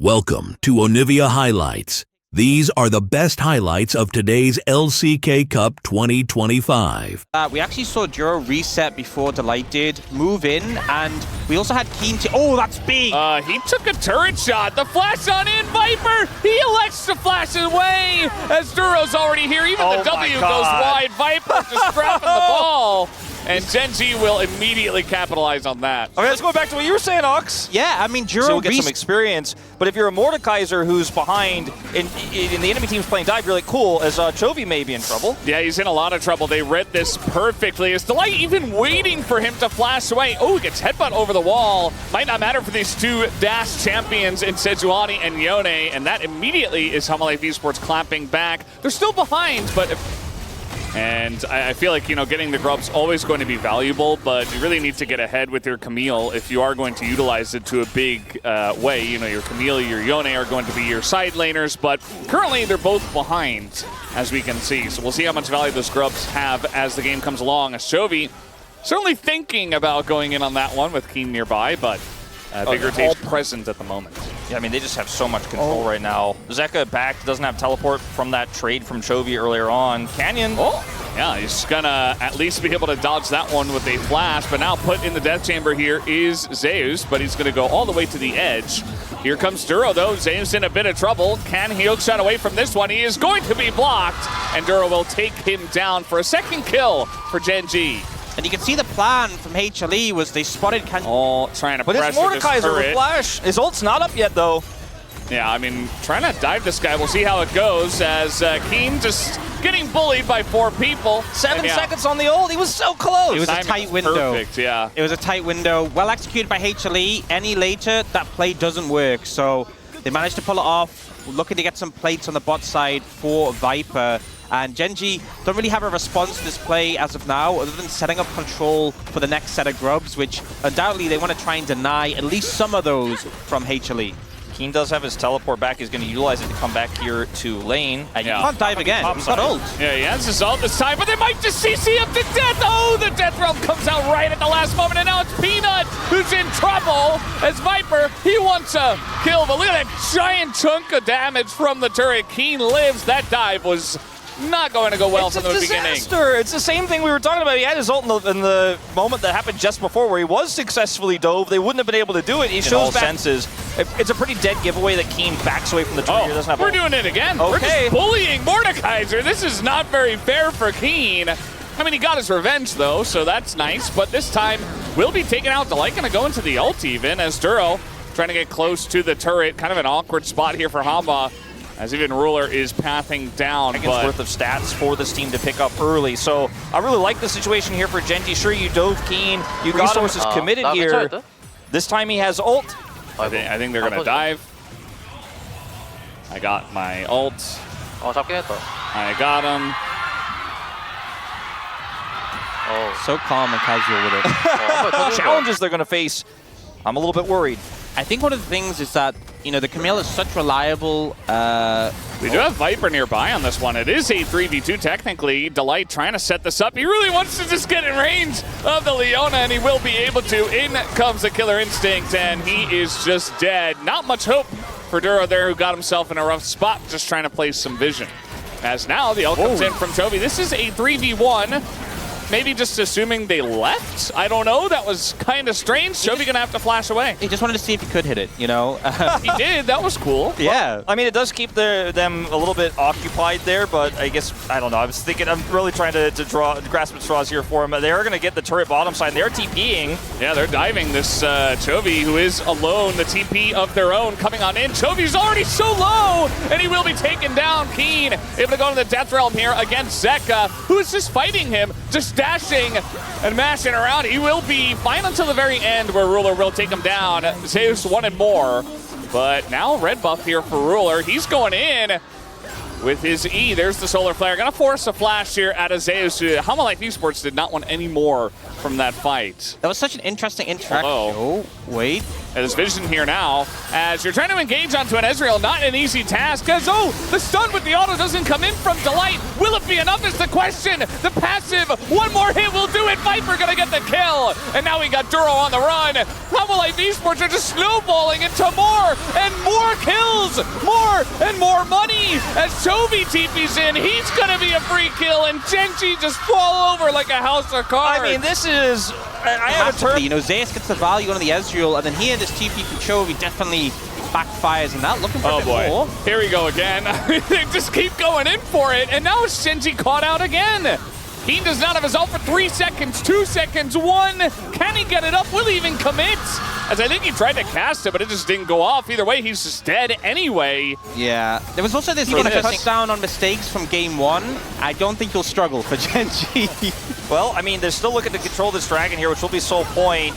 Welcome to Onivia Highlights. These are the best highlights of today's LCK Cup 2025. We actually saw Duro reset before Delight did, move in, and we also had Keen to... Oh, that's big! He took a turret shot. The flash on in, Viper! He elects to flash it away as Duro's already here. Even the W goes wide. Viper just dropping the ball. And Gen.G will immediately capitalize on that. Okay, let's go back to what you were saying, Ox. Yeah, I mean, Duro so get some experience, but if you're a Mordekaiser who's behind and the enemy team's playing dive, you're like, cool, as Chovy may be in trouble. Yeah, he's in a lot of trouble. They read this perfectly. Is Delight even waiting for him to flash away? Oh, he gets headbutt over the wall. Might not matter for these two Dash champions in Sejuani and Yone, and that immediately is Hanwha Esports clapping back. They're still behind, but... And I feel like, you know, getting the grub's always going to be valuable, but you really need to get ahead with your Camille if you are going to utilize it to a big way. You know, your Camille, your Yone are going to be your side laners, but currently they're both behind, as we can see. So we'll see how much value those grubs have as the game comes along. As Chovy certainly thinking about going in on that one with Keen nearby, but bigger all present at the moment. Yeah, I mean, they just have so much control right now. Zeka back, doesn't have teleport from that trade from Chovy earlier on. Canyon. Yeah, he's gonna at least be able to dodge that one with a flash, but now put in the death chamber here is Zeus, but he's gonna go all the way to the edge. Here comes Duro though, Zeus in a bit of trouble. Can he hook shot away from this one? He is going to be blocked, and Duro will take him down for a second kill for Gen.G. And you can see the plan from HLE was they spotted Canyon. Oh, trying to pressure this turret. But it's Mordekaiser with flash. His ult's not up yet though. Yeah, I mean, trying to dive this guy. We'll see how it goes as Keen just getting bullied by 4 people. 7 seconds on the ult. He was so close. It was a tight window. Perfect, yeah. It was a tight window. Well executed by HLE. Any later, that play doesn't work. So they managed to pull it off. We're looking to get some plates on the bot side for Viper. And Gen.G don't really have a response to this play as of now, other than setting up control for the next set of grubs, which undoubtedly they want to try and deny at least some of those from HLE. Keen does have his teleport back. He's going to utilize it to come back here to lane. And you can't dive again. He's got ult. Yeah, he has his ult this time, but they might just CC him to death. Oh, the death realm comes out right at the last moment, and now it's Peanut who's in trouble as Viper. He wants a kill, but look at that giant chunk of damage from the turret. Keen lives. That dive was not going to go well from the beginning. It's the same thing we were talking about. He had his ult in the moment that happened just before where he was successfully dove. They wouldn't have been able to do it. He shows back. Senses. It's a pretty dead giveaway that Keen backs away from the turret. We're doing it again. Okay. We're just bullying Mordekaiser. This is not very fair for Keen. I mean, he got his revenge, though, so that's nice. But this time, will be taken out. Delight going to go into the ult even as Duro trying to get close to the turret. Kind of an awkward spot here for Hanwha, as even Ruler is pathing down. Seconds worth of stats for this team to pick up early. So I really like the situation here for Gen.G. Sure, you dove Keen. You got resources committed here. This time he has ult. I think they're going to dive. I got my ult. I got him. So calm and casual with it. Challenges they're going to face. I'm a little bit worried. I think one of the things is that, you know, the Camille is such reliable. We do have Viper nearby on this one. It is a 3v2 technically. Delight trying to set this up. He really wants to just get in range of the Leona, and he will be able to. In comes the Killer Instinct, and he is just dead. Not much hope for Duro there, who got himself in a rough spot, just trying to place some vision. As now the ult comes in from Chovy. This is a 3v1. Maybe just assuming they left? I don't know. That was kind of strange. Chovy gonna have to flash away. He just wanted to see if he could hit it, you know? He did. That was cool. Yeah. Well, I mean, it does keep them a little bit occupied there, but I guess, I don't know. I was thinking, I'm really trying to grasp at straws here for him. They are going to get the turret bottom side. They're TPing. Yeah, they're diving this Chovy, who is alone. The TP of their own coming on in. Chovy's already so low, and he will be taken down. Keen able to go to the Death Realm here against Zeka, who is just fighting him, just dashing and mashing around. He will be fine until the very end, where Ruler will take him down. Zeus wanted more, but now red buff here for Ruler. He's going in with his E. There's the solar flare. Gonna force a flash here out of Zeus. Hanwha Esports did not want any more from that fight. That was such an interesting interaction. Wait. There's vision here now, as you're trying to engage onto an Ezreal, not an easy task, as the stun with the auto doesn't come in from Delight. Will it be enough is the question. The passive, one more hit will do it. Viper gonna get the kill, and now we got Duro on the run. Hanwha Esports are just snowballing into more and more kills, more and more money, as Chovy TP's in. He's gonna be a free kill, and Gen.G just fall over like a house of cards. I mean, this is... I have a term. You know, Zeus gets the value on the Ezreal, and then here this TP from Chovy definitely backfires, and that looking for a bit more. Here we go again. They just keep going in for it, and now Gen.G caught out again. He does not have his ult for 3 seconds, 2 seconds, 1. Can he get it up? Will he even commit? As I think he tried to cast it, but it just didn't go off. Either way, he's just dead anyway. Yeah. There was also this touchdown on mistakes from game 1. I don't think he'll struggle for Gen.G. Well, I mean, they're still looking to control this dragon here, which will be sole point.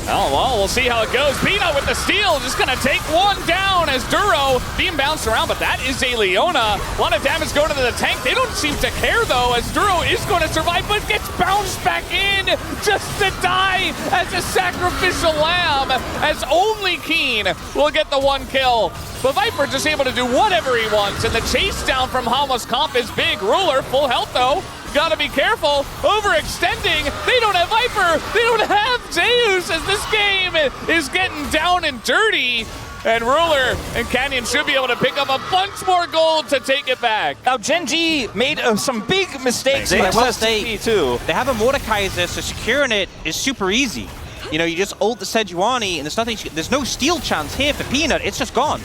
Oh, well, we'll see how it goes. Peanut with the steal, just gonna take one down as Duro being bounced around, but that is a Leona. A lot of damage going into the tank. They don't seem to care, though, as Duro is going to survive, but gets bounced back in just to die as a sacrificial lamb, as only Keen will get the 1 kill. But Viper just able to do whatever he wants, and the chase down from Hanwha's comp is big. Ruler, full health, though. Gotta be careful, overextending. They don't have Viper, they don't have Zeus, as this game is getting down and dirty. And Ruler and Canyon should be able to pick up a bunch more gold to take it back. Now, Gen.G made some big mistakes. They in have TP too. They have a Mordekaiser, so securing it is super easy. You know, you just ult the Sejuani, and there's no steal chance here for Peanut. It's just gone.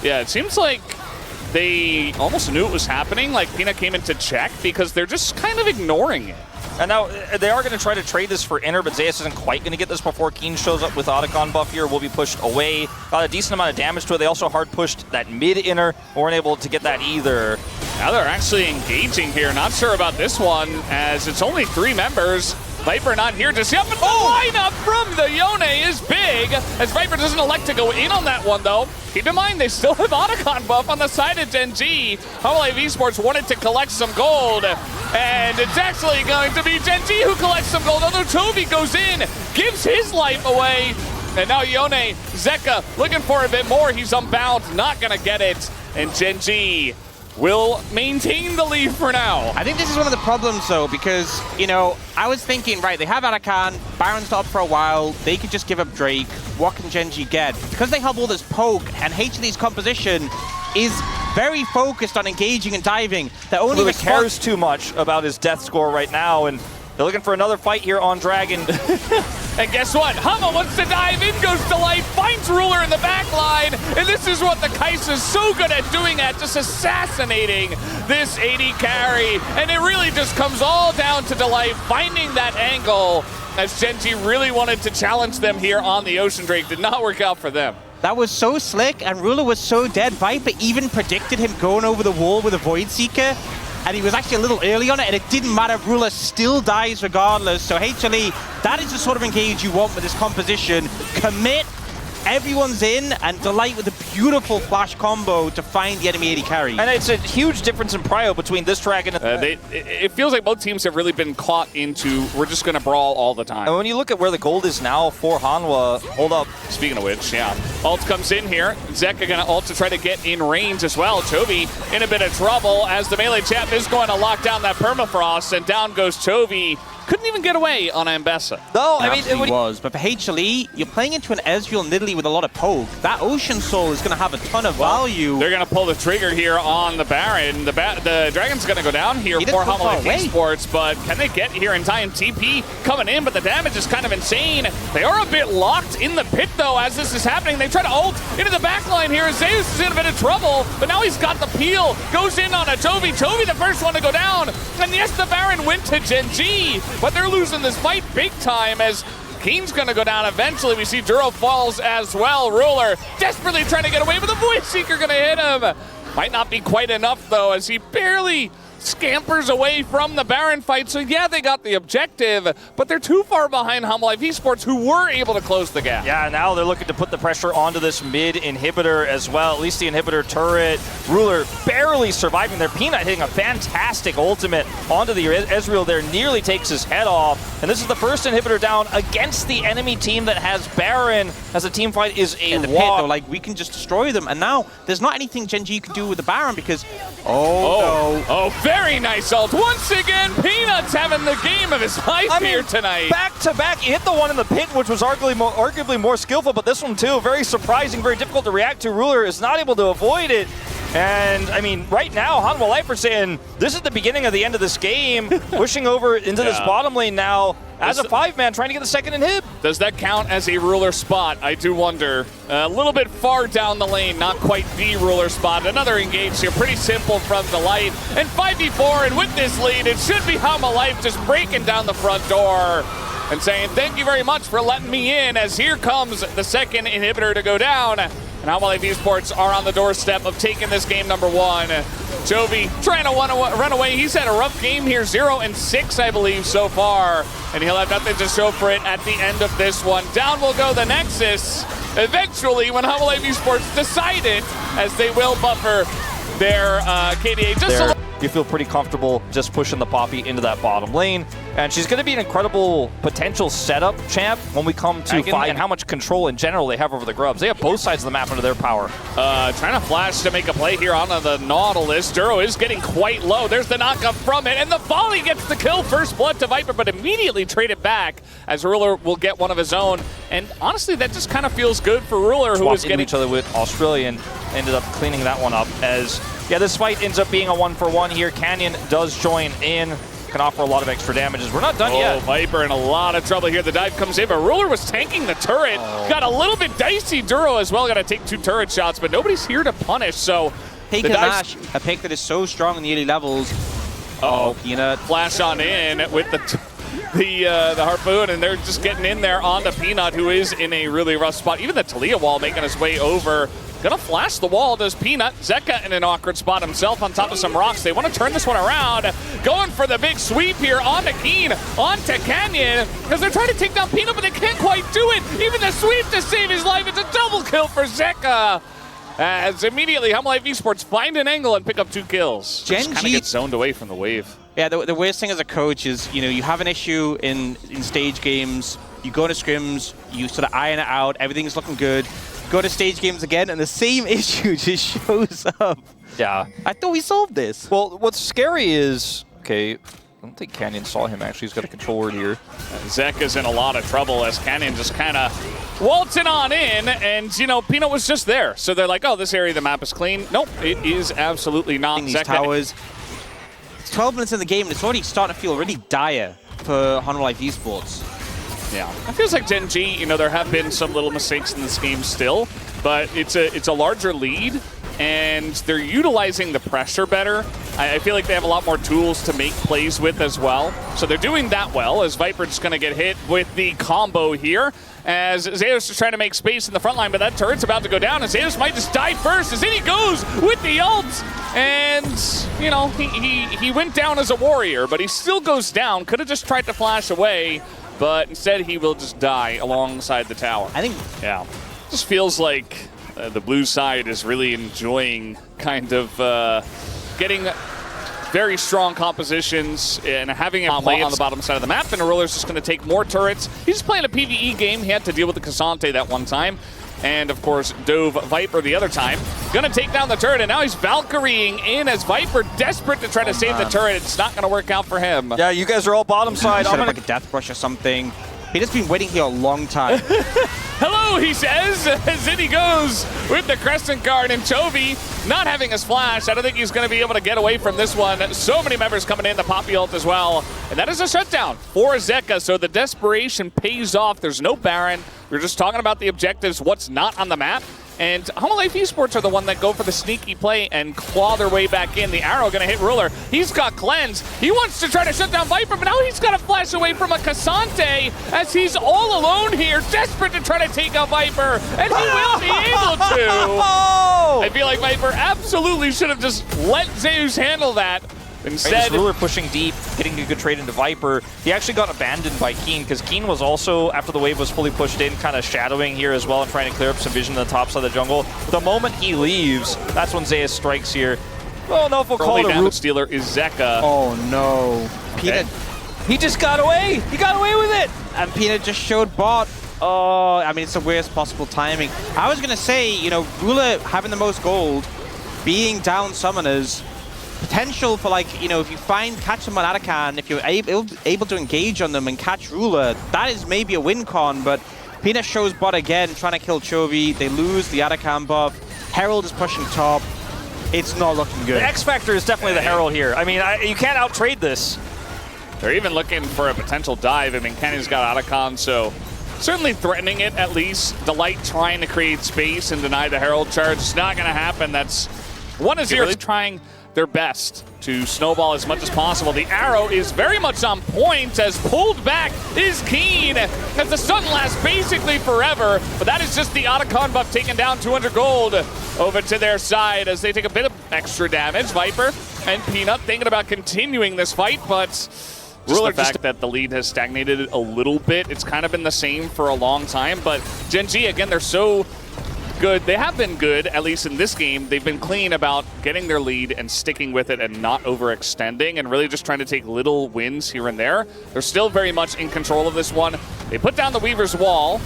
Yeah, it seems like they almost knew it was happening, like Peanut came in to check, because they're just kind of ignoring it. And now they are going to try to trade this for Inner, but Zeus isn't quite going to get this before Keen shows up with Otacon buff here. Will be pushed away. Got a decent amount of damage to it. They also hard pushed that mid Inner. Weren't able to get that either. Now they're actually engaging here. Not sure about this one, as it's only 3 members. Viper not here just yet, but the lineup from the Yone is big, as Viper doesn't elect to go in on that one, though. Keep in mind, they still have Otacon buff on the side of Gen.G. Hanwha Esports wanted to collect some gold, and it's actually going to be Gen.G who collects some gold, although Chovy goes in, gives his life away, and now Yone, Zeka looking for a bit more. He's unbound, not gonna get it, and Gen.G will maintain the lead for now. I think this is one of the problems, though, because, you know, I was thinking, right, they have Otacon, Baron's up for a while, they could just give up Drake. What can Gen.G get? Because they have all this poke, and HLE's composition is very focused on engaging and diving. The only Louis cares too much about his death score right now, and they're looking for another fight here on Dragon. And guess what? Hanwha wants to dive in, goes Delight, finds Ruler in the back line, and this is what the Kai'Sa is so good at doing, at just assassinating this AD carry. And it really just comes all down to Delight finding that angle, as Gen.G really wanted to challenge them here on the Ocean Drake. Did not work out for them. That was so slick, and Ruler was so dead. Viper even predicted him going over the wall with a Void Seeker, and he was actually a little early on it, and it didn't matter. Ruler still dies regardless. So HLE, that is the sort of engage you want with this composition. Commit, everyone's in, and Delight with a beautiful flash combo to find the enemy AD carry. And it's a huge difference in prio between this Dragon and... It feels like both teams have really been caught into, we're just going to brawl all the time. And when you look at where the gold is now for Hanwha, hold up. Speaking of which, yeah. Ult comes in here. Zeka going to ult to try to get in range as well. Chovy in a bit of trouble, as the melee champ is going to lock down that permafrost, and down goes Chovy. Couldn't even get away on Ambessa. No, I mean, it was. But for HLE, you're playing into an Ezreal Nidalee with a lot of poke. That Ocean Soul is going to have a ton of value. They're going to pull the trigger here on the Baron. The Dragon's going to go down here for Hanwha Esports, but can they get here in time? TP coming in, but the damage is kind of insane. They are a bit locked in the pit, though, as this is happening. They try to ult into the backline here. Zeus is in a bit of trouble, but now he's got the peel. Goes in on a Chovy. Chovy the first one to go down. And yes, the Baron went to Gen.G, but they're losing this fight big time, as Keen's gonna go down eventually. We see Duro falls as well. Ruler desperately trying to get away, but the Void Seeker gonna hit him. Might not be quite enough, though, as he barely scampers away from the Baron fight. So yeah, they got the objective, but they're too far behind Hanwha Esports, who were able to close the gap. Yeah, now they're looking to put the pressure onto this mid inhibitor as well. At least the inhibitor turret. Ruler barely surviving there. Peanut hitting a fantastic ultimate onto the Ezreal there. Nearly takes his head off. And this is the first inhibitor down against the enemy team that has Baron, as the team fight is a in the pit, though, like, we can just destroy them. And now there's not anything Gen.G can do with the Baron because, Oh, very nice ult. Once again, Peanut's having the game of his life here tonight. Back-to-back, he hit the one in the pit, which was arguably more skillful, but this one too, very surprising, very difficult to react to. Ruler is not able to avoid it. And, I mean, right now, Hanwha Life are saying, this is the beginning of the end of this game, pushing over into this bottom lane now as a 5-man, trying to get the second inhib. Does that count as a Ruler spot? I do wonder. A little bit far down the lane, not quite the Ruler spot. Another engage here, pretty simple from the Life. And 5v4, and with this lead, it should be Hanwha Life just breaking down the front door and saying, thank you very much for letting me in, as here comes the second inhibitor to go down. And Hanwha Esports are on the doorstep of taking this game number 1. Jovi trying to run away. He's had a rough game here, 0-6, I believe, so far. And he'll have nothing to show for it at the end of this one. Down will go the Nexus. Eventually, when Hanwha Esports decide it, as they will buffer their KDA just a little. You feel pretty comfortable just pushing the Poppy into that bottom lane. And she's going to be an incredible potential setup champ when we come to 5 and how much control in general they have over the Grubs. They have both sides of the map under their power. Trying to flash to make a play here onto the Nautilus. Duro is getting quite low. There's the knockup from it, and the volley gets the kill. First blood to Viper, but immediately traded back as Ruler will get one of his own. And honestly, that just kind of feels good for Ruler, who is getting each other with Australian. Ended up cleaning that one up as, yeah, this fight ends up being a 1-for-1 here. Canyon does join in, can offer a lot of extra damages. We're not done yet. Viper in a lot of trouble here. The dive comes in, but Ruler was tanking the turret. Got a little bit dicey. Duro as well, got to take 2 turret shots, but nobody's here to punish, so he can mash a pick that is so strong in the early levels. Peanut. Flash on in with the harpoon, and they're just getting in there on the Peanut, who is in a really rough spot. Even the Talia wall making his way over. Gonna flash the wall, does Peanut. Zeka in an awkward spot himself on top of some rocks. They want to turn this one around. Going for the big sweep here onto Keen, onto Canyon, because they're trying to take down Peanut, but they can't quite do it. Even the sweep to save his life. It's a double kill for Zeka. As immediately Hanwha Esports find an angle and pick up 2 kills. Gen.G kind of gets zoned away from the wave. Yeah, the worst thing as a coach is, you know, you have an issue in stage games, you go to scrims, you sort of iron it out, everything's looking good. Go to stage games again, and the same issue just shows up. Yeah. I thought we solved this. Well, what's scary is, okay, I don't think Canyon saw him actually. He's got a control word here. Zeka's in a lot of trouble as Canyon just kind of waltzing on in, and, you know, Peanut was just there. So they're like, oh, this area of the map is clean. Nope, it is absolutely not. These towers. It's 12 minutes in the game, and it's already starting to feel really dire for Hanwha Esports. Yeah, it feels like Gen.G, you know, there have been some little mistakes in this game still, but it's a larger lead, and they're utilizing the pressure better. I feel like they have a lot more tools to make plays with as well. So they're doing that well, as Viper's just going to get hit with the combo here, as Zeus is trying to make space in the front line, but that turret's about to go down, and Zeus might just die first, as in he goes with the ult. And, you know, he went down as a warrior, but he still goes down. Could have just tried to flash away, but instead he will just die alongside the tower. I think, yeah, just feels like the blue side is really enjoying kind of getting very strong compositions and having a play on the bottom side of the map, and Ruler's just going to take more turrets. He's just playing a PvE game. He had to deal with the Cassante that one time. And, of course, dove Viper the other time. Gonna take down the turret, and now he's Valkyrieing in as Viper desperate to try to save the turret. It's not gonna work out for him. Yeah, you guys are all bottom side. I'm like a death brush or something. He's just been waiting here a long time. Hello, he says, as in he goes with the Crescent Guard, and Chovy not having his flash. I don't think he's going to be able to get away from this one. So many members coming in, the Poppy ult as well. And that is a shutdown for Zeka, so the desperation pays off. There's no Baron. We're just talking about the objectives, what's not on the map. And Hanwha Esports are the one that go for the sneaky play and claw their way back in. The arrow gonna hit Ruler. He's got Cleanse. He wants to try to shut down Viper, but now he's got to flash away from a Cassante as he's all alone here, desperate to try to take out Viper, and he will be able to. I feel like Viper absolutely should have just let Zeus handle that. Instead, Ruler pushing deep, getting a good trade into Viper. He actually got abandoned by Keen, because Keen was also, after the wave was fully pushed in, kind of shadowing here as well and trying to clear up some vision on the top side of the jungle. The moment he leaves, that's when Zeus strikes here. Well, no, if we'll call it a down stealer is Zeka. Oh no. Okay. He just got away! He got away with it! And Peanut just showed bot. Oh, I mean, it's the worst possible timing. I was going to say, you know, Ruler having the most gold, being down summoners, potential for, like, you know, if you catch them on Arakan, if you're able to engage on them and catch Ruler, that is maybe a win con, but Peanut shows bot again, trying to kill Chovy. They lose the Arakan buff. Herald is pushing top. It's not looking good. The X Factor is definitely the Herald here. I mean, you can't out-trade this. They're even looking for a potential dive. I mean, Kenny's got Otacon, so certainly threatening it at least. Delight trying to create space and deny the Herald charge. It's not going to happen. That's 1-0. Really trying their best to snowball as much as possible. The arrow is very much on point, as pulled back is Keen, as the stun lasts basically forever, but that is just the Otacon buff taking down 200 gold over to their side as they take a bit of extra damage. Viper and Peanut thinking about continuing this fight, but just the fact that the lead has stagnated a little bit. It's kind of been the same for a long time, but Gen.G, again, they're so good. They have been good, at least in this game. They've been clean about getting their lead and sticking with it and not overextending and really just trying to take little wins here and there. They're still very much in control of this one. They put down the Weaver's wall,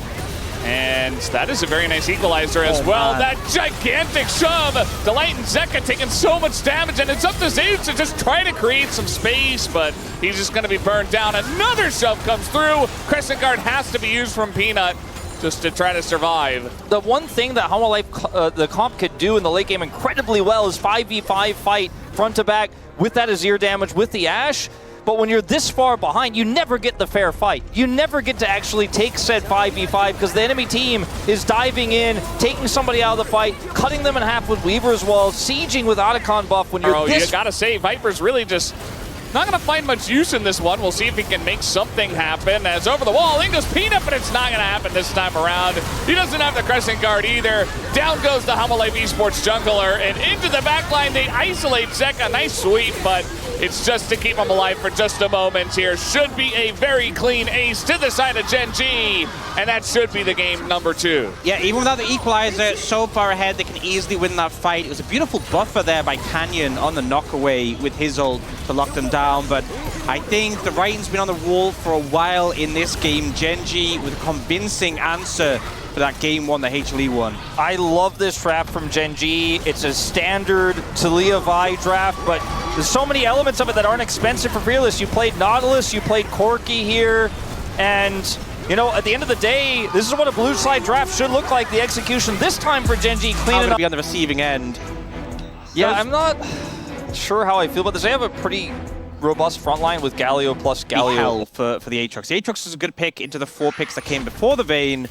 and that is a very nice equalizer as well. Man. That gigantic shove! Delight and Zeka taking so much damage, and it's up to Zeus to just try to create some space, but he's just going to be burned down. Another shove comes through. Crescent Guard has to be used from Peanut just to try to survive. The one thing that Hanwha Life, the comp could do in the late game incredibly well is 5v5 fight front to back with that Azir damage, with the Ashe. But when you're this far behind, you never get the fair fight. You never get to actually take said 5v5 because the enemy team is diving in, taking somebody out of the fight, cutting them in half with Weaver's Wall, sieging with Otacon buff. When you're you gotta say, Viper's really just not going to find much use in this one. We'll see if he can make something happen. As over the wall, in goes Peanut, but it's not going to happen this time around. He doesn't have the Crescent Guard either. Down goes the Hanwha Life Esports jungler, and into the backline they isolate Zeka. Nice sweep, but it's just to keep him alive for just a moment here. Should be a very clean ace to the side of Gen.G, and that should be the game number 2. Yeah, even without the equalizer so far ahead, they can easily win that fight. It was a beautiful buffer there by Canyon on the knockaway with his ult to lock them down. But I think the writing's been on the wall for a while in this game. Gen.G with a convincing answer for that game 1, the HLE one. I love this draft from Gen.G. It's a standard Talia Vi draft, but there's so many elements of it that aren't expensive for Fearless. You played Nautilus, you played Corki here, and you know, at the end of the day, this is what a blue side draft should look like. The execution this time for Gen.G, cleaning up. Be on the receiving end. Yeah, I'm not sure how I feel about this. They have a pretty robust front line with Galio plus Galio. Hell for the Aatrox. The Aatrox is a good pick into the 4 picks that came before the Vayne.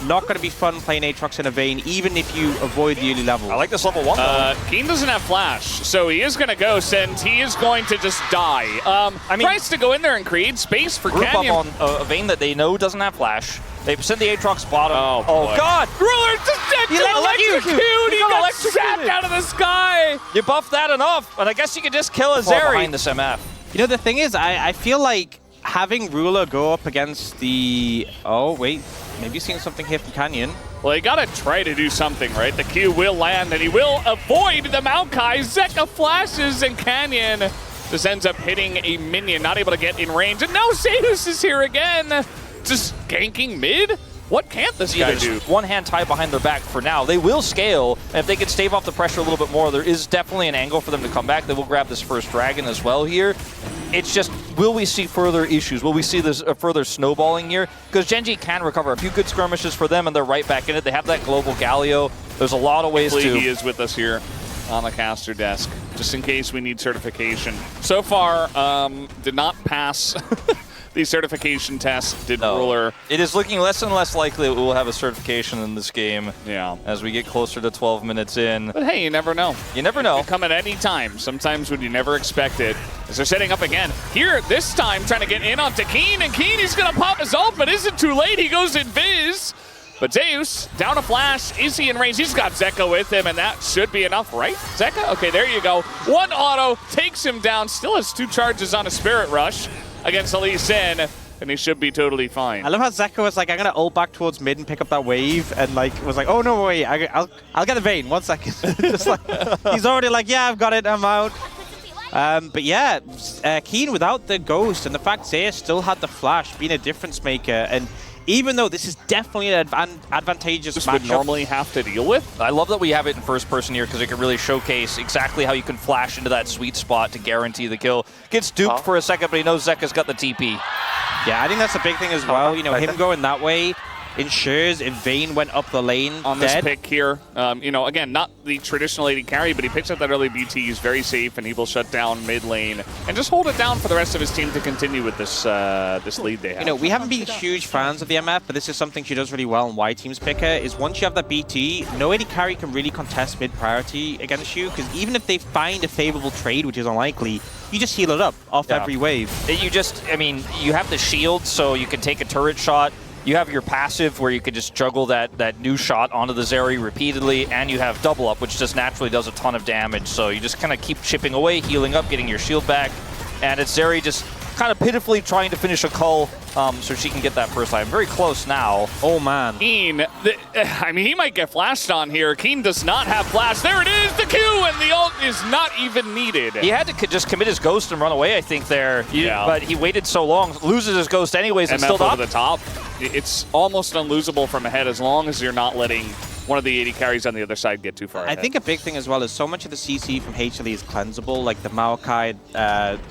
Not going to be fun playing Aatrox in a Vayne, even if you avoid the early level. I like this level 1 though. Keen doesn't have flash, so he is going to go, and he is going to just die. I mean, tries to go in there and create space for group Canyon. Up on a Vayne that they know doesn't have flash. They send the Aatrox bottom. Oh God! Ruler just electrocuted! He got zapped out of the sky! You buffed that enough, and I guess you could just kill a Zeri behind this MF. You know, the thing is, I feel like having Ruler go up against the... Oh, wait. Maybe seeing something here from Canyon. Well, you gotta try to do something, right? The Q will land, and he will avoid the Maokai. Zeka flashes, and Canyon just ends up hitting a minion, not able to get in range. And now Zeus is here again, just ganking mid? What can't this guy do? One hand tied behind their back for now. They will scale, and if they can stave off the pressure a little bit more, there is definitely an angle for them to come back. They will grab this first dragon as well here. It's just, will we see further issues? Will we see this further snowballing here? Because Gen.G can recover a few good skirmishes for them, and they're right back in it. They have that global Galio. There's a lot of ways to... He is with us here on the caster desk, just in case we need certification. So far, did not pass the certification test, did Ruler. It is looking less and less likely that we will have a certification in this game. Yeah. As we get closer to 12 minutes in. But hey, you never know. You never know. It can come at any time, sometimes when you never expect it. As they're setting up again. Here, this time, trying to get in onto Keen, and Keen, he's going to pop his ult, but isn't too late. He goes in Viz. But Zeus, down a flash. Is he in range? He's got Zeka with him, and that should be enough, right? Zeka? Okay, there you go. One auto takes him down. Still has 2 charges on a Spirit Rush against Lee Sin, and he should be totally fine. I love how Zeka was like, I'm going to ult back towards mid and pick up that wave, and like was like, oh, no, wait, I'll get the Vayne. 1 second. Just like, he's already like, yeah, I've got it, I'm out. But yeah, Keen without the Ghost, and the fact Zeus still had the flash, being a difference maker, and even though this is definitely an advantageous This matchup, would normally have to deal with. I love that we have it in first person here because it can really showcase exactly how you can flash into that sweet spot to guarantee the kill. Gets duped for a second, but he knows Zeka's got the TP. Yeah, I think that's a big thing as well. You know, him going that way ensures if Vayne went up the lane on this pick here. You know, again, not the traditional AD carry, but he picks up that early BT. He's very safe, and he will shut down mid lane and just hold it down for the rest of his team to continue with this this lead they have. You know, we haven't been huge fans of the MF, but this is something she does really well, and why teams pick her is once you have that BT, no AD carry can really contest mid priority against you, because even if they find a favorable trade, which is unlikely, you just heal it up off every wave. You just, I mean, you have the shield, so you can take a turret shot. You have your passive where you can just juggle that new shot onto the Zeri repeatedly, and you have double up, which just naturally does a ton of damage. So you just kind of keep chipping away, healing up, getting your shield back, and it's Zeri just kind of pitifully trying to finish a cull so she can get that first line. Very close now. Oh, man. Keen, I mean, he might get flashed on here. Keen does not have flash. There it is, the Q, and the ult is not even needed. He had to just commit his ghost and run away, I think, there. But he waited so long, loses his ghost anyways, and still over the top. It's almost unlosable from ahead as long as you're not letting one of the AD carries on the other side get too far ahead. I think a big thing as well is so much of the CC from HLE is cleansable, like the Maokai,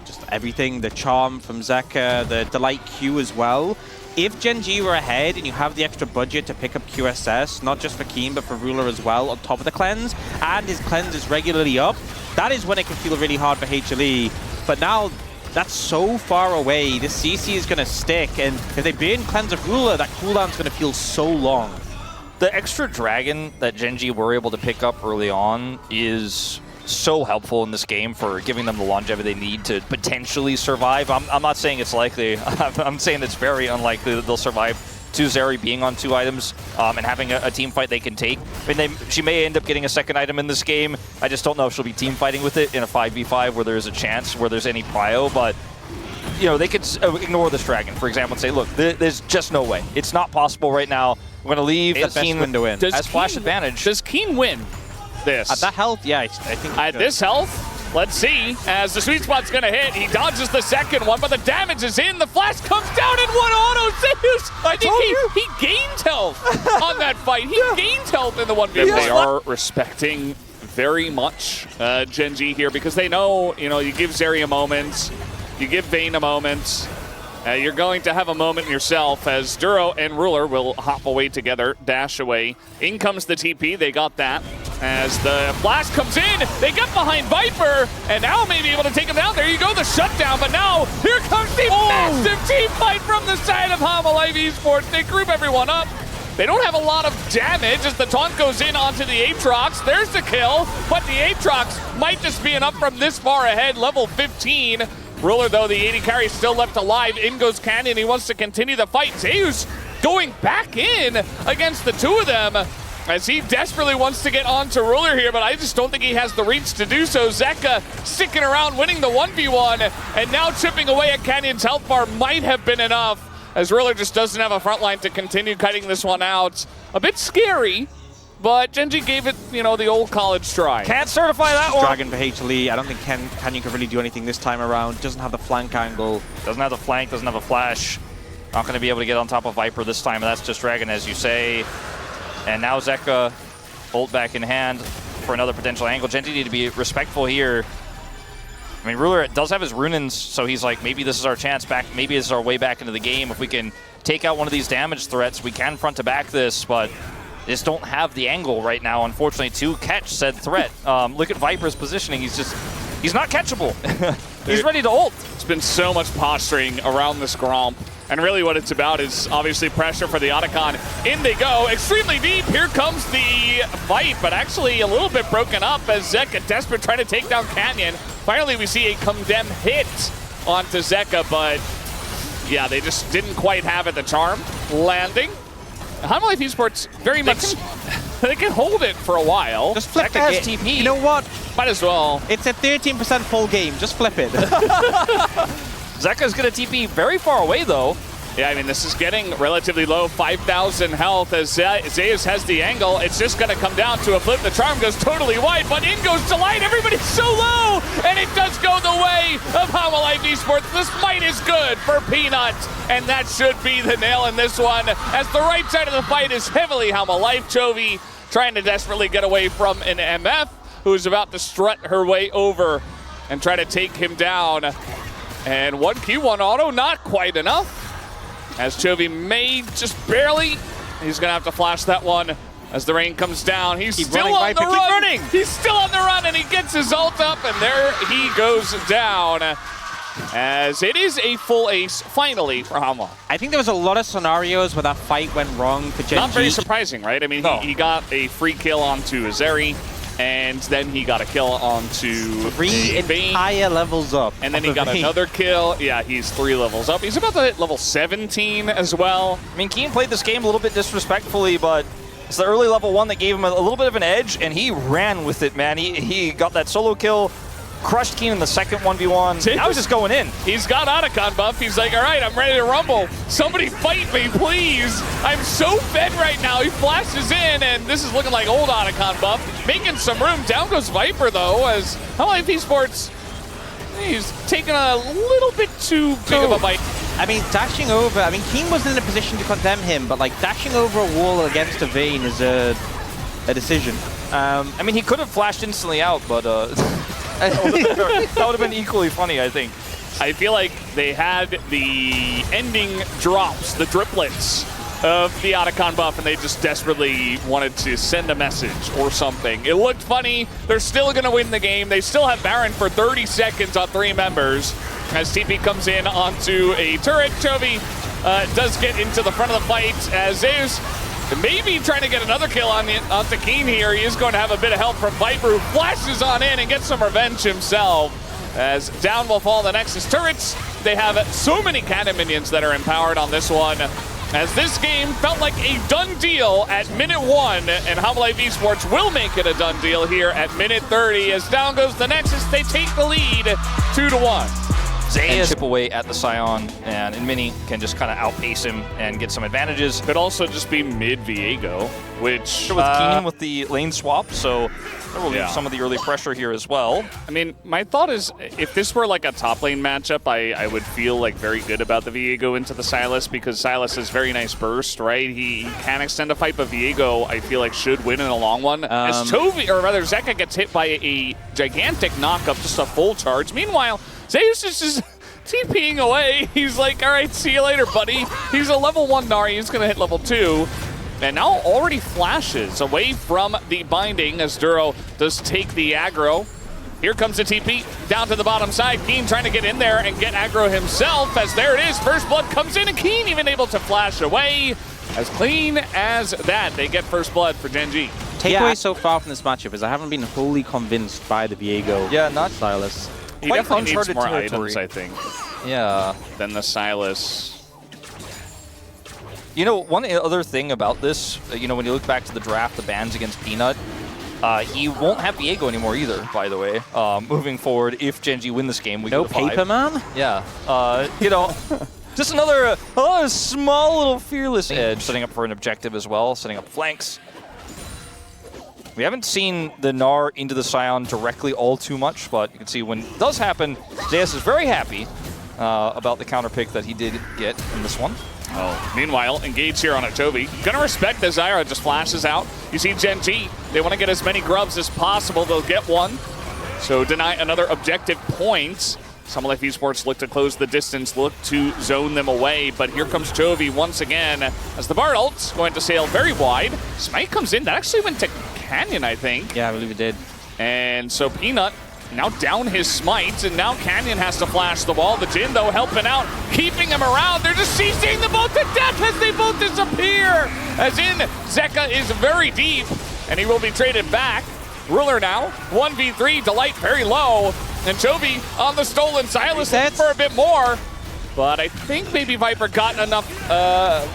just everything, the Charm from Zeka, the Delight Q as well. If Gen.G were ahead and you have the extra budget to pick up QSS, not just for Keen but for Ruler as well, on top of the cleanse, and his cleanse is regularly up, that is when it can feel really hard for HLE. But now, that's so far away, this CC is going to stick, and if they burn cleanse of Ruler, that cooldown's going to feel so long. The extra dragon that Gen.G were able to pick up early on is so helpful in this game for giving them the longevity they need to potentially survive. I'm not saying it's likely. I'm saying it's very unlikely that they'll survive 2 Zeri being on 2 items and having a team fight they can take. I mean, she may end up getting a second item in this game. I just don't know if she'll be team fighting with it in a 5v5 where there's a chance, where there's any prio, but you know, they could ignore this dragon, for example, and say, look, there's just no way. It's not possible right now. We're going to leave the best window in. Has flash advantage. Does Keen win this? At that health, yeah, I think at this health, let's see. As the sweet spot's going to hit, he dodges the second one, but the damage is in. The flash comes down in one auto. Zeus, I think he gained health on that fight. He gained health in the 1v1. They are respecting very much Gen.G here because they know, you know, you give Zeri a moment, you give Vayne a moment. You're going to have a moment yourself as Duro and Ruler will hop away together, dash away. In comes the TP, they got that. As the flash comes in, they get behind Viper, and now may be able to take him down. There you go, the shutdown, but now here comes the massive team fight from the side of Hanwha Live Esports. They group everyone up. They don't have a lot of damage as the taunt goes in onto the Aatrox. There's the kill, but the Aatrox might just be enough from this far ahead, level 15. Ruler, though, the AD carry is still left alive. In goes Canyon. He wants to continue the fight. Zeus going back in against the 2 of them as he desperately wants to get on to Ruler here, but I just don't think he has the reach to do so. Zeka sticking around, winning the 1v1, and now chipping away at Canyon's health bar might have been enough as Ruler just doesn't have a front line to continue cutting this one out. A bit scary, but Gen.G gave it, you know, the old college try. Can't certify that one. Dragon for HLE. I don't think Canyon can really do anything this time around. Doesn't have the flank angle. Doesn't have the flank, doesn't have a flash. Not going to be able to get on top of Viper this time, and that's just Dragon, as you say. And now Zeka, ult back in hand for another potential angle. Gen.G need to be respectful here. I mean, Ruler does have his Runins, so he's like, maybe this is our chance back. Maybe this is our way back into the game. If we can take out one of these damage threats, we can front to back this, but just don't have the angle right now, unfortunately, to catch said threat. Look at Viper's positioning. He's not catchable. He's ready to ult. It's been so much posturing around this Gromp. And really what it's about is obviously pressure for the Otacon. In they go, extremely deep. Here comes the fight, but actually a little bit broken up as Zeka desperate trying to take down Canyon. Finally, we see a condemn hit onto Zeka, but yeah, they just didn't quite have it. The charm landing. Hanwha Esports very much, they can hold it for a while. Just flip Zeka the has game. TP. You know what? Might as well. It's a 13% full game. Just flip it. Zeka's gonna TP very far away though. Yeah, I mean, this is getting relatively low, 5,000 health as Zeus has the angle. It's just going to come down to a flip. The charm goes totally wide, but in goes Delight. Everybody's so low, and it does go the way of Hanwha Esports. The smite is good for Peanut, and that should be the nail in this one, as the right side of the fight is heavily Hanwha Life. Chovy trying to desperately get away from an MF who's about to strut her way over and try to take him down. And 1Q, 1 auto, not quite enough. As Chovy may just barely, he's gonna have to flash that one as the rain comes down. He's still on the run. He's still on the run, and he gets his ult up, and there he goes down. As it is a full ace, finally, for Hanwha. I think there was a lot of scenarios where that fight went wrong for Gen.G. Not very surprising, right? I mean, he got a free kill onto Azeri, and then he got a kill onto 3 entire levels up. And then he got another kill. Yeah, he's 3 levels up. He's about to hit level 17 as well. I mean, Keen played this game a little bit disrespectfully, but it's the early level 1 that gave him a little bit of an edge, and he ran with it, man. He got that solo kill, crushed Keen in the second 1v1. Now he's just going in. He's got Otacon buff. He's like, all right, I'm ready to rumble. Somebody fight me, please. I'm so fed right now. He flashes in, and this is looking like old Otacon buff. Making some room. Down goes Viper, though, as Hanwha Esports, he's taking a little bit too big of a bite. I mean, dashing over, I mean, Keen wasn't in a position to condemn him, but like dashing over a wall against a Vayne is a decision. I mean, he could have flashed instantly out, but that would have been equally funny, I think. I feel like they had the ending drops, the driplets of the Otacon buff, and they just desperately wanted to send a message or something. It looked funny. They're still going to win the game. They still have Baron for 30 seconds on 3 members. As TP comes in onto a turret, Chovy does get into the front of the fight as Zeus maybe trying to get another kill onto Keen here. He is going to have a bit of help from Viper, who flashes on in and gets some revenge himself. As down will fall the Nexus turrets. They have so many cannon minions that are empowered on this one. As this game felt like a done deal at minute 1, and Hanwha Esports will make it a done deal here at minute 30. As down goes the Nexus, they take the lead 2-1. And chip away at the Scion, and Mini can just kind of outpace him and get some advantages. Could also just be mid Viego, which with Keen with the lane swap, so there will be some of the early pressure here as well. I mean, my thought is, if this were like a top lane matchup, I would feel like very good about the Viego into the Sylas, because Sylas has very nice burst, right? He can extend a fight, but Viego, I feel like, should win in a long one. As Chovy, or rather Zeka, gets hit by a gigantic knockup, just a full charge. Meanwhile, Zeus is just TPing away. He's like, all right, see you later, buddy. He's a level 1 Nari. He's going to hit level 2. And now already flashes away from the binding as Duro does take the aggro. Here comes the TP down to the bottom side. Keen trying to get in there and get aggro himself, as there it is. First blood comes in, and Keen even able to flash away. As clean as that, they get first blood for Gen.G. Takeaway so far from this matchup is I haven't been wholly convinced by the Viego. Yeah, not Sylas. He quite definitely needs uncharted more territory. items, I think, Yeah. than the Sylas. You know, one other thing about this, you know, when you look back to the draft, the bans against Peanut, he won't have Viego anymore either, by the way. Moving forward, if Gen.G win this game, we No go to 5. paper, man? Yeah. You know, just another small little fearless edge, setting up for an objective as well, setting up flanks. We haven't seen the Gnar into the Scion directly all too much, but you can see when it does happen, Zeus is very happy about the counter pick that he did get in this one. Oh, meanwhile, engage here on a Chovy. Gonna respect the Zyra, just flashes out. You see Gen.G, they want to get as many grubs as possible. They'll get one. So deny another objective point. Hanwha Esports look to close the distance, look to zone them away, but here comes Chovy once again as the Bard ult's going to sail very wide. Smite comes in. That actually went to Canyon, I think. Yeah, I believe it did. And so Peanut now down his smite, and now Canyon has to flash the wall. The Jin, though, helping out, keeping him around. They're just CCing them both to death as they both disappear. As in, Zeka is very deep, and he will be traded back. Ruler now, 1v3, Delight very low, and Chovy on the stolen Sylas looking for a bit more. But I think maybe Viper got enough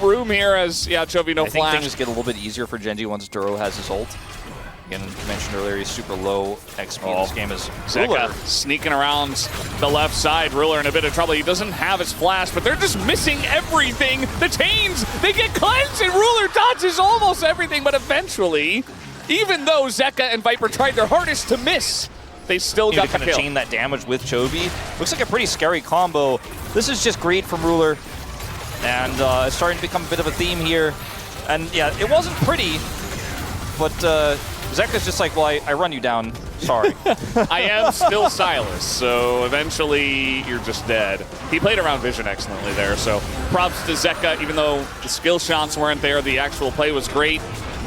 room here as, yeah, Chovy no flash. I think things get a little bit easier for Gen.G once Duro has his ult. Again, mentioned earlier, he's super low XP in this game as Zeka sneaking around the left side. Ruler in a bit of trouble. He doesn't have his flash, but they're just missing everything. The chains, they get cleansed, and Ruler dodges almost everything, but eventually, even though Zeka and Viper tried their hardest to miss, they still got the kind kill. of chain that damage with Chovy. Looks like a pretty scary combo. This is just great from Ruler, and it's starting to become a bit of a theme here. And yeah, it wasn't pretty, but Zeka's just like, well, I run you down. Sorry. I am still Silas, so eventually you're just dead. He played around vision excellently there, so props to Zeka. Even though the skill shots weren't there, the actual play was great.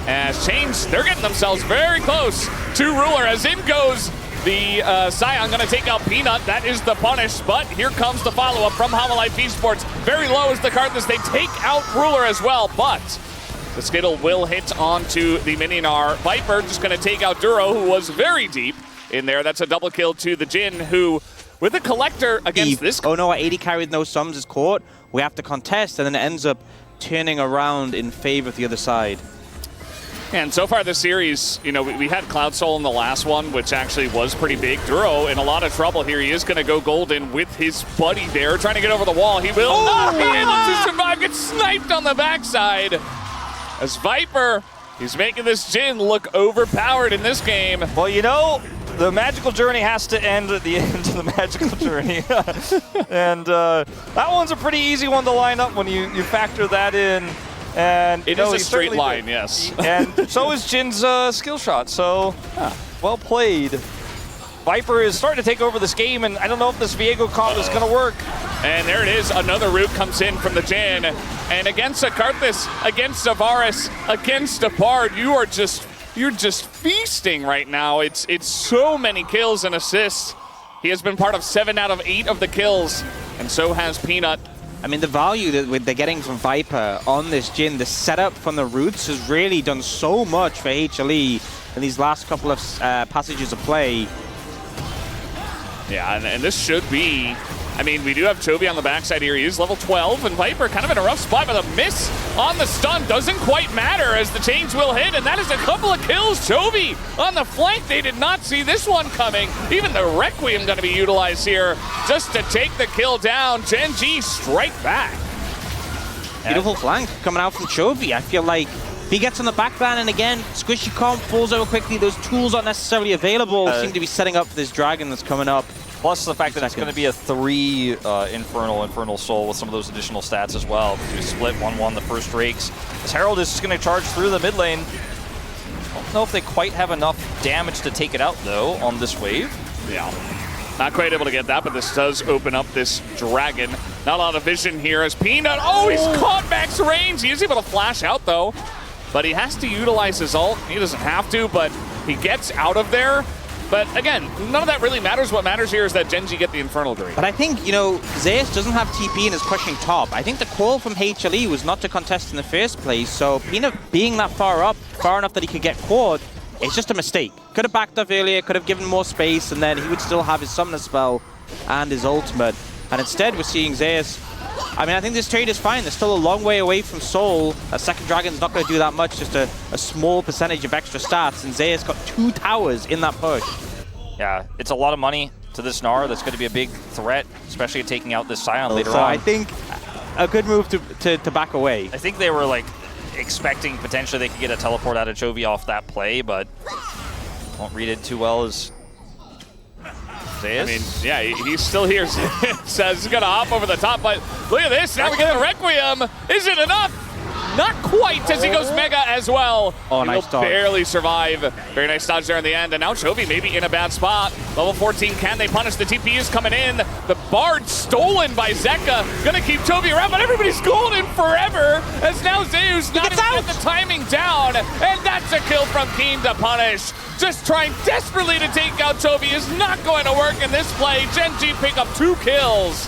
As Chains, they're getting themselves very close to Ruler, as in goes the Scion. Gonna take out Peanut. That is the punish, but here comes the follow-up from Hanwha Esports. Very low is the Karthus. They take out Ruler as well, but the Skittle will hit onto the Mininar. Viper just going to take out Duro, who was very deep in there. That's a double kill to the Jin, who, with a Collector against this... Oh no, 80 carry with no sums is caught. We have to contest, and then it ends up turning around in favor of the other side. And so far this series, you know, we had Cloud Soul in the last one, which actually was pretty big. Duro in a lot of trouble here. He is going to go golden with his buddy there, trying to get over the wall. He will not be able to survive. Gets sniped on the backside. As Viper, he's making this Jin look overpowered in this game. Well, you know, the magical journey has to end at the end of the magical journey. And that one's a pretty easy one to line up when you factor that in. And it is a straight line, yes. And so is Jin's skill shot, so well played. Viper is starting to take over this game, and I don't know if this Viego comp is going to work. And there it is. Another root comes in from the Jin. And against a Karthus, against a Varus, against a Bard, you're just feasting right now. It's so many kills and assists. He has been part of 7 out of 8 of the kills, and so has Peanut. I mean, the value that they're getting from Viper on this Jin, the setup from the roots has really done so much for HLE in these last couple of passages of play. Yeah, and this should be... I mean, we do have Chovy on the backside here. He is level 12, and Viper kind of in a rough spot, but a miss on the stun doesn't quite matter as the chains will hit, and that is a couple of kills. Chovy on the flank. They did not see this one coming. Even the Requiem going to be utilized here just to take the kill down. Gen.G strike back. Beautiful flank coming out from Chovy. I feel like if he gets on the backband, and again, Squishy comp falls over quickly, those tools aren't necessarily available. Seem to be setting up for this dragon that's coming up. Plus the fact that it's going to be a 3 Infernal Soul with some of those additional stats as well. To split 1-1 the first Drakes. As Herald is just going to charge through the mid lane. Don't know if they quite have enough damage to take it out, though, on this wave. Yeah. Not quite able to get that, but this does open up this dragon. Not a lot of vision here as Peanut. Oh, he's caught max range. He is able to flash out, though. But he has to utilize his ult. He doesn't have to, but he gets out of there. But again, none of that really matters. What matters here is that Gen.G get the Infernal Drain. But I think, you know, Zeus doesn't have TP and is pushing top. I think the call from HLE was not to contest in the first place, so Peanut being that far up, far enough that he could get caught, it's just a mistake. Could have backed up earlier, could have given more space, and then he would still have his Summoner Spell and his ultimate. And instead, we're seeing Zeus. I mean, I think this trade is fine. They're still a long way away from Soul. A second Dragon's not going to do that much, just a small percentage of extra stats, and Zeus got 2 towers in that push. Yeah, it's a lot of money to this Gnar. That's going to be a big threat, especially taking out this Scion later on. I think a good move to back away. I think they were like expecting potentially they could get a teleport out of Chovy off that play, but won't read it too well as Zeus. I mean, yeah, he's still here. Says he's going to hop over the top, but look at this. Now we get the Requiem. Is it enough? Not quite, as he goes Mega as well. Oh, nice dodge. Barely survive. Very nice dodge there in the end. And now Chovy maybe in a bad spot. Level 14, can they punish? The TP is coming in. The Bard stolen by Zeka. Gonna keep Chovy around, but everybody's golden forever. As now Zeus not even get the timing down. And that's a kill from Keen to punish. Just trying desperately to take out Chovy is not going to work in this play. Gen.G pick up 2 kills.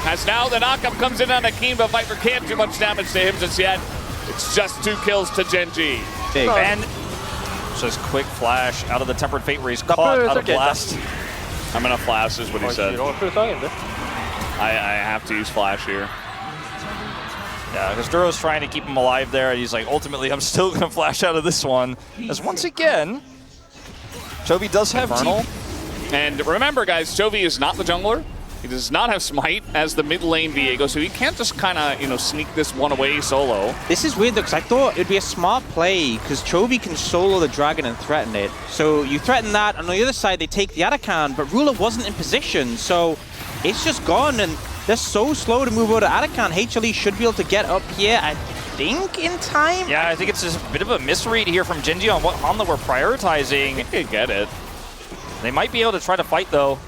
As now the knockup comes in on Akeem, but Viper can't do much damage to him just yet. It's just 2 kills to Gen.G. Big. And just quick flash out of the Tempered Fate where he's caught out of blast. I'm gonna flash is what he said. I have to use Flash here. Yeah, because Duro's trying to keep him alive there, and he's like, ultimately, I'm still going to flash out of this one. As once again, Chovy does have Infernal. And remember, guys, Chovy is not the jungler. He does not have Smite as the mid lane Viego, so he can't just kind of, you know, sneak this one away solo. This is weird though, because I thought it'd be a smart play, because Chovy can solo the dragon and threaten it. So you threaten that, and on the other side they take the Arakan, but Ruler wasn't in position, so it's just gone, and they're so slow to move over to Arakan. HLE should be able to get up here, I think, in time? Yeah, I think it's just a bit of a misread here from Gen.G on what Hanwha we're prioritizing. They get it. They might be able to try to fight, though.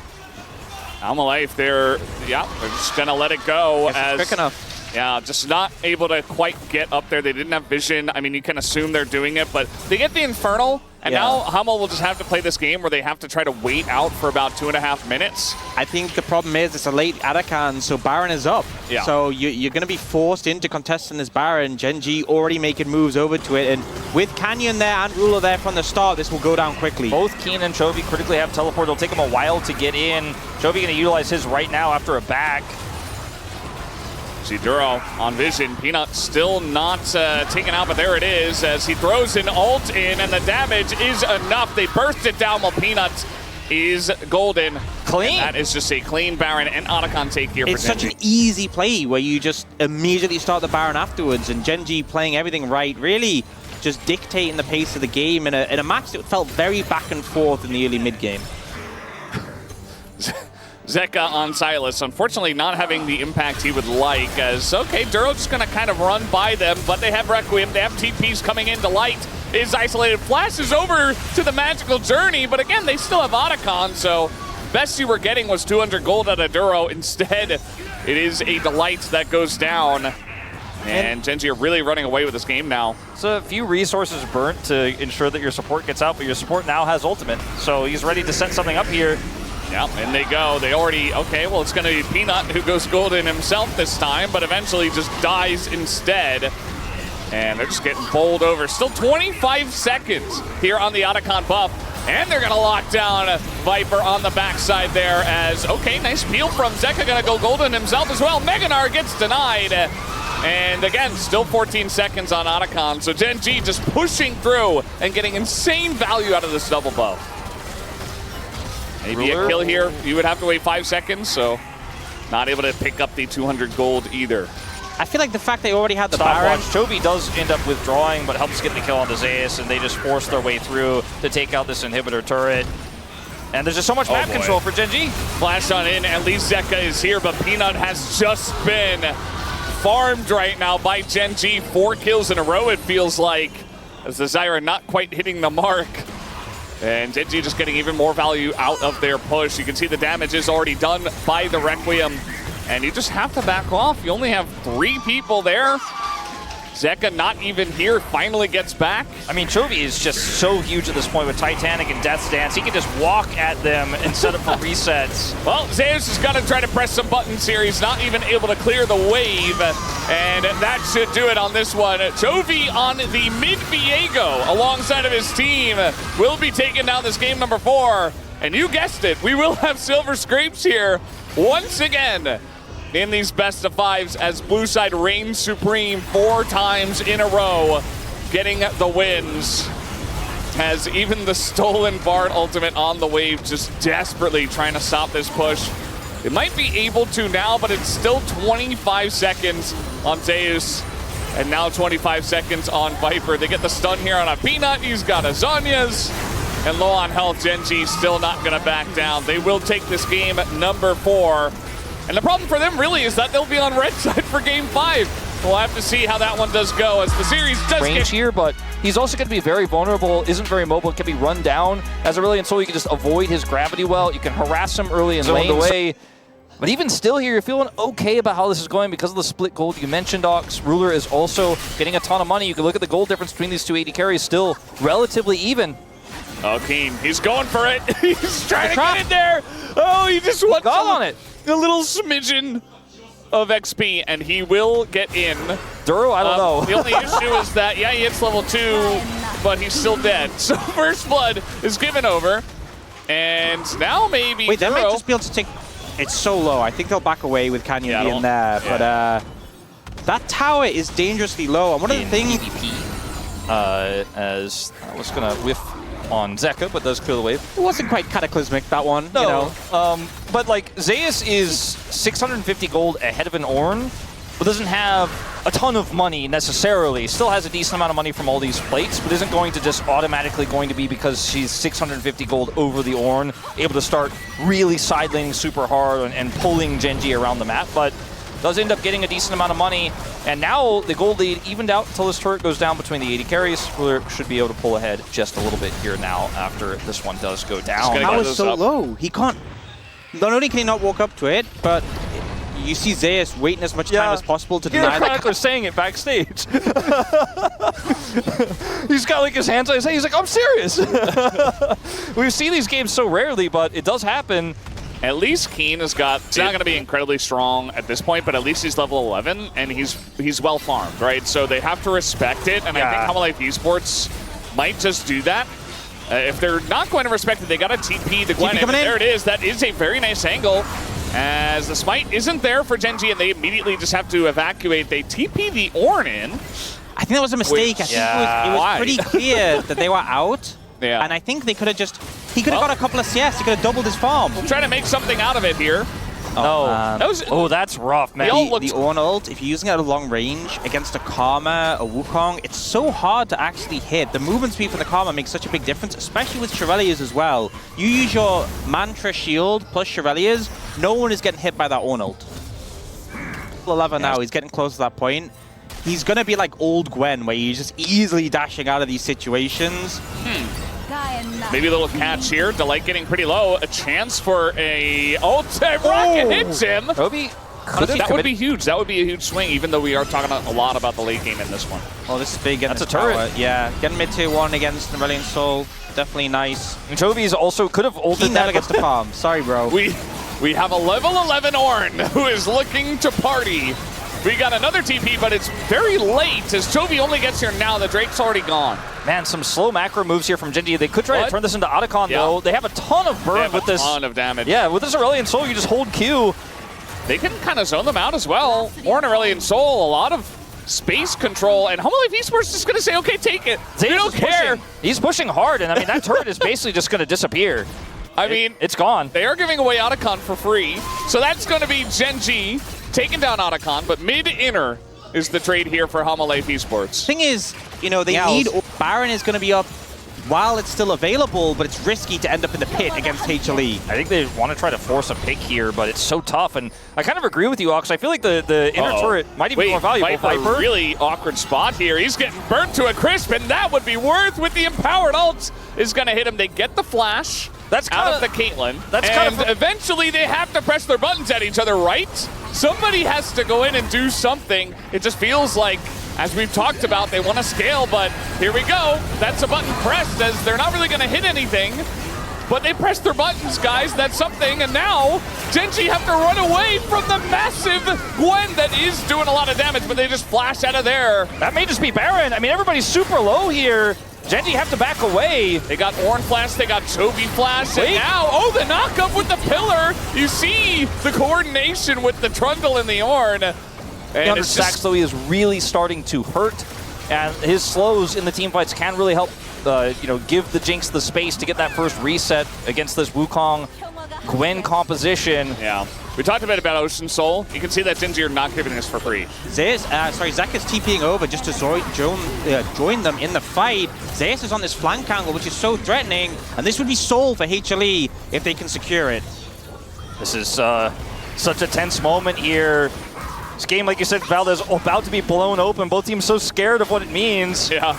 On the life, they're just going to let it go. As quick enough. Yeah, just not able to quite get up there. They didn't have vision. I mean, you can assume they're doing it, but they get the Infernal, and now Hanwha will just have to play this game where they have to try to wait out for about 2.5 minutes. I think the problem is it's a late Arakan, so Baron is up. Yeah. So you're going to be forced into contesting this Baron. Gen.G already making moves over to it, and with Canyon there and Ruler there from the start, this will go down quickly. Both Keen and Chovy critically have teleport. It'll take him a while to get in. Chovy going to utilize his right now after a back. See Duro on vision. Peanut still not taken out, but there it is as he throws an ult in, and the damage is enough. They burst it down while Peanut is golden. Clean. And that is just a clean Baron and Otacon take here It's for Gen.G. such an easy play where you just immediately start the Baron afterwards, and Gen.G playing everything right, really just dictating the pace of the game in a match that felt very back and forth in the early mid-game. Zeka on Silas, unfortunately not having the impact he would like, as, okay, Duro's just going to kind of run by them, but they have Requiem, they have TPs coming into light, is isolated, flashes over to the magical journey, but again, they still have Otacon, so best you were getting was 200 gold out of Duro. Instead, it is a delight that goes down, and Gen.G are really running away with this game now. So a few resources burnt to ensure that your support gets out, but your support now has ultimate, so he's ready to set something up here. Yeah, and they go. They already, okay, well, it's going to be Peanut who goes golden himself this time, but eventually just dies instead. And they're just getting bowled over. Still 25 seconds here on the Otacon buff. And they're going to lock down Viper on the backside there as, okay, nice peel from Zeka, going to go golden himself as well. Meganar gets denied. And again, still 14 seconds on Otacon. So Gen.G just pushing through and getting insane value out of this double buff. Maybe a kill here. You would have to wait 5 seconds, so not able to pick up the 200 gold either. I feel like the fact they already had the Baron. Chovy does end up withdrawing, but helps get the kill on the Zeus, and they just force their way through to take out this inhibitor turret. And there's just so much map control for Gen.G. Flash on in, at least Zeka is here, but Peanut has just been farmed right now by Gen.G. 4 kills in a row, it feels like, as the Zyra not quite hitting the mark. And Gen.G just getting even more value out of their push. You can see the damage is already done by the Requiem. And you just have to back off. You only have 3 people there. Zeka not even here, finally gets back. I mean, Chovy is just so huge at this point with Titanic and Death's Dance. He can just walk at them and set up for resets. Well, Zeus is going to try to press some buttons here. He's not even able to clear the wave. And that should do it on this one. Chovy on the mid Viego alongside of his team will be taking down this game number 4. And you guessed it, we will have silver scrapes here once again in these best of 5s as Blue Side reigns supreme 4 times in a row, getting the wins. Has even the stolen Bard ultimate on the wave, just desperately trying to stop this push. It might be able to now, but it's still 25 seconds on Zeus, and now 25 seconds on Viper. They get the stun here on a Peanut, he's got a Zhonya's, and low on health, Gen.G still not gonna back down. They will take this game number 4. And the problem for them really is that they'll be on red side for game 5. We'll have to see how that one does go as the series does range here, but he's also going to be very vulnerable, isn't very mobile, can be run down as a Aurelion Soul. You can just avoid his gravity well. You can harass him early and lane away. But even still here, you're feeling okay about how this is going because of the split gold. You mentioned Ox. Ruler is also getting a ton of money. You can look at the gold difference between these two AD carries, still relatively even. Oh, Keen, he's going for it. He's trying to get in there. Oh, he just wants on it. A little smidgen of XP, and he will get in. Duro, I don't know. The only issue is that, yeah, he hits level 2, but he's still dead. So First Blood is given over, and now maybe Wait, Duro. that might just be able to take... It's so low. I think they'll back away with Canyon being there. But that tower is dangerously low. And one of the things... as I was going to whiff on Zeka, but does clear the wave. It wasn't quite cataclysmic, that one. No, you know. But like Zeus is 650 gold ahead of an Ornn, but doesn't have a ton of money necessarily. Still has a decent amount of money from all these plates, but isn't going to just automatically going to be because she's 650 gold over the Ornn, able to start really side laning super hard and pulling Gen.G around the map, but does end up getting a decent amount of money. And now the gold lead evened out until this turret goes down between the 80 carries. Ruler should be able to pull ahead just a little bit here now after this one does go down. How is so low? He can't... Not only can he not walk up to it, but you see Zeus waiting as much time as possible to deny that. They're saying it backstage. He's got like his hands on his head. He's like, I'm serious. We see these games so rarely, but it does happen. At least Keen has got, he's not going to be incredibly strong at this point, but at least he's level 11, and he's well farmed, right? So they have to respect it, and I think Hanwha Esports might just do that. If they're not going to respect it, they got to TP the Gwen, and there it is. That is a very nice angle, as the smite isn't there for Gen.G, and they immediately just have to evacuate. They TP the Ornn in. I think that was a mistake. I think it was pretty clear that they were out. Yeah. And I think they could have just... He could have got a couple of CS. He could have doubled his farm. We'll try to make something out of it here. That's rough, man. The Ornn ult, if you're using it at a long range against a Karma, a Wukong, it's so hard to actually hit. The movement speed for the Karma makes such a big difference, especially with Shirelias as well. You use your Mantra shield plus Shirelias, no one is getting hit by that Ornn ult. 11 now, he's getting close to that point. He's going to be like old Gwen, where you're just easily dashing out of these situations. Maybe a little catch here. Delight getting pretty low. A chance for a ultimate rocket hits him. That would be huge. That would be a huge swing, even though we are talking a lot about the late game in this one. Oh, this is big. That's a turret. Tower. Yeah, getting mid tier 1 against the Brilliant Soul. Definitely nice. And Chovy's also could have ulted he never gets the farm. Sorry, bro. We have a level 11 Ornn who is looking to party. We got another TP, but it's very late as Chovy only gets here now. The Drake's already gone. Man, some slow macro moves here from Gen.G. They could try to turn this into Otacon, though. They have a ton of burn with this. A ton of damage. Yeah, with this Aurelion Soul, you just hold Q. They can kind of zone them out as well. Ornn, Aurelion Soul, a lot of space control, and Hanwha Esports is just going to say, okay, take it. They don't care. He's pushing hard, and I mean, that turret is basically just going to disappear. I mean, it's gone. They are giving away Otacon for free, so that's going to be Gen.G taking down Otacon, but mid-inner is the trade here for Hanwha Esports. Thing is, you know, they need... Baron is going to be up while it's still available, but it's risky to end up in the pit against HLE. I think they want to try to force a pick here, but it's so tough, and I kind of agree with you, Ox. I feel like the inner turret might even be more valuable. Viper, really awkward spot here. He's getting burnt to a crisp, and that would be worth with the empowered ult is going to hit him. They get the flash out of the Caitlyn, and eventually they have to press their buttons at each other, right? Somebody has to go in and do something. It just feels like, as we've talked about, they want to scale, but here we go. That's a button pressed, as they're not really going to hit anything. But they pressed their buttons, guys. That's something. And now Gen.G have to run away from the massive Gwen that is doing a lot of damage, but they just flash out of there. That may just be Baron. I mean, everybody's super low here. Gen.G have to back away. They got Ornn flash, they got Chovy flash, and now, the knockup with the pillar. You see the coordination with the Trundle and the Ornn. And his stacks, though, he is really starting to hurt. And his slows in the team fights can really help, give the Jinx the space to get that first reset against this Wukong Gwen composition. Yeah. We talked a bit about Ocean Soul. You can see that Gen.G are not giving this for free. Zek is TPing over just to join them in the fight. Zeus is on this flank angle, which is so threatening, and this would be Soul for HLE if they can secure it. This is such a tense moment here. This game, like you said, Valdez, about to be blown open. Both teams so scared of what it means. Yeah.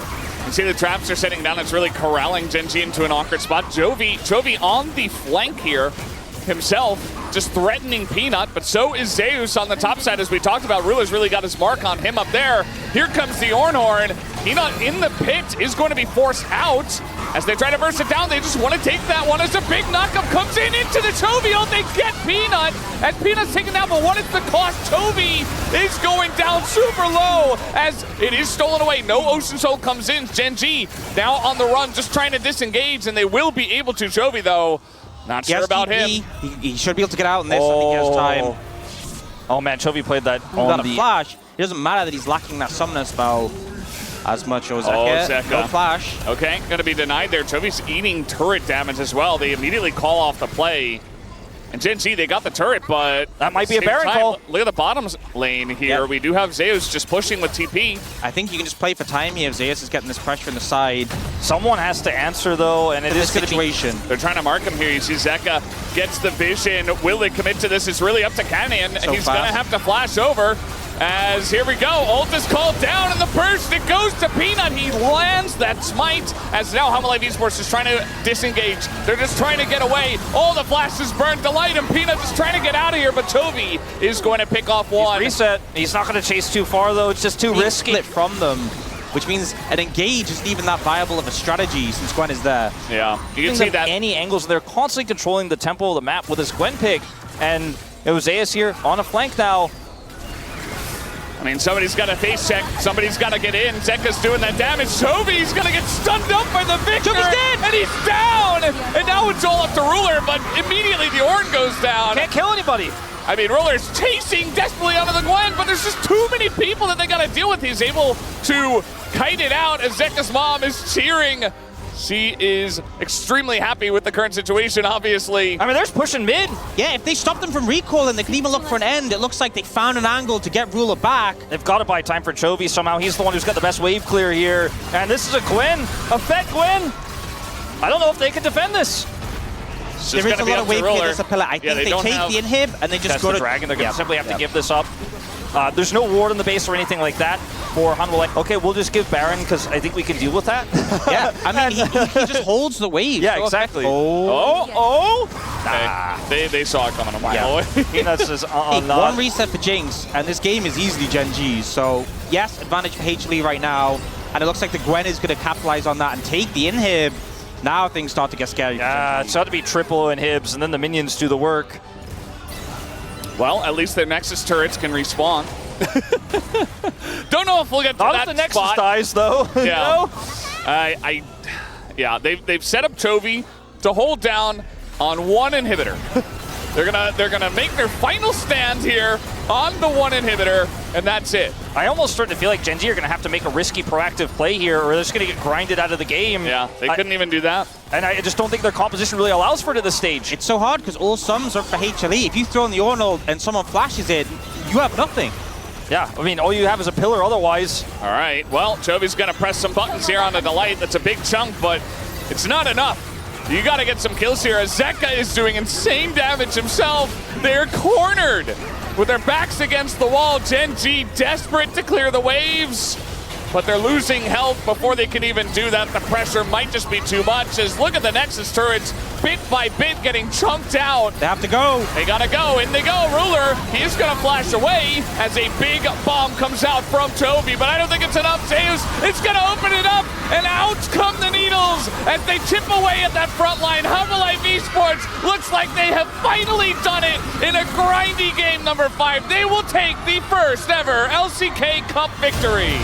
You see the traps are setting down. It's really corralling Gen.G into an awkward spot. Chovy on the flank here himself, just threatening Peanut, but so is Zeus on the top side, as we talked about. Ruler's really got his mark on him up there. Here comes the Ornhorn. Peanut in the pit is going to be forced out. As they try to burst it down, they just want to take that one as a big knockup comes in into the Chovy ult. They get Peanut, as Peanut's taken down, but what is the cost? Chovy is going down super low, as it is stolen away. No Ocean Soul comes in. Gen.G now on the run, just trying to disengage, and they will be able to. Chovy, though, Not sure about him. He should be able to get out in this. I think he has time. Oh man, Chovy played that On on the flash. It doesn't matter that he's lacking that summoner spell as much. Zeka. No flash. Okay, gonna be denied there. Chovy's eating turret damage as well. They immediately call off the play. And Gen.G, they got the turret, but that might be a Baron call. Look at the bottom lane here. Yep. We do have Zeus just pushing with TP. I think you can just play for time here if Zeus is getting this pressure on the side. Someone has to answer though, and it is going to be... They're trying to mark him here. You see Zeka gets the vision. Will they commit to this? It's really up to Canyon, and he's going to have to flash over. As here we go, ult is called down in the burst, it goes to Peanut, he lands that smite, as now Hanwha Esports is trying to disengage, they're just trying to get away, all the flashes burned, Delight and Peanut just trying to get out of here, but Chovy is going to pick off one. He's reset, he's not going to chase too far though, it's just too risky. Split from them, which means an engage isn't even that viable of a strategy since Gwen is there. Yeah, you can see that. Any angles, they're constantly controlling the tempo of the map with his Gwen pick, and it was Zeus here on a flank now. I mean, somebody's got to face check. Somebody's got to get in. Zeka's doing that damage. Chovy's going to get stunned up by the Victor. Chovy's dead! And he's down! And now it's all up to Ruler, but immediately the Ornn goes down. Can't kill anybody. I mean, Ruler's chasing desperately onto the Gwen, but there's just too many people that they got to deal with. He's able to kite it out as Zeka's mom is cheering. She is extremely happy with the current situation, obviously. I mean, they're pushing mid. Yeah, if they stop them from recalling, they can even look for an end. It looks like they found an angle to get Ruler back. They've got to buy time for Chovy somehow. He's the one who's got the best wave clear here. And this is a Gwen, a Fed Gwen. I don't know if they can defend this. There is a lot of wave clear as a pillar. I think they take the inhib and they just go to Dragon. They're going to simply have to give this up. There's no ward in the base or anything like that for Hanwha. Like, okay, we'll just give Baron because I think we can deal with that. Yeah, I mean, he just holds the wave. Yeah, exactly. They saw it coming a mile away. Peanuts is on one reset for Jinx, and this game is easily Gen.G. So, yes, advantage for HLE right now, and it looks like the Gwen is going to capitalize on that and take the inhib. Now things start to get scary. Yeah, it's got to be triple inhibs, and then the minions do the work. Well, at least their Nexus turrets can respawn. Don't know if we'll get to Not that if the Nexus spot. dies, though. Yeah. Yeah, they've set up Chovy to hold down on one inhibitor. They're gonna make their final stand here on the one inhibitor, and that's it. I almost start to feel like Gen.G are gonna have to make a risky, proactive play here, or they're just gonna get grinded out of the game. Yeah, they couldn't even do that. And I just don't think their composition really allows for it at this stage. It's so hard because all sums are for HLE. If you throw in the Ornn and someone flashes it, you have nothing. Yeah, I mean, all you have is a pillar otherwise. All right, well, Chovy's gonna press some buttons here on the Delight. That's a big chunk, but it's not enough. You gotta get some kills here. Zeka is doing insane damage himself. They're cornered with their backs against the wall. Gen.G desperate to clear the waves, but they're losing health before they can even do that. The pressure might just be too much, as look at the Nexus turrets, bit by bit getting chunked out. They have to go. They gotta go, in they go. Ruler, he's gonna flash away as a big bomb comes out from Chovy, but I don't think it's enough. Zeus is gonna open it up, and out come the needles as they chip away at that front line. Hanwha Esports looks like they have finally done it in a grindy game number 5. They will take the first ever LCK Cup victory.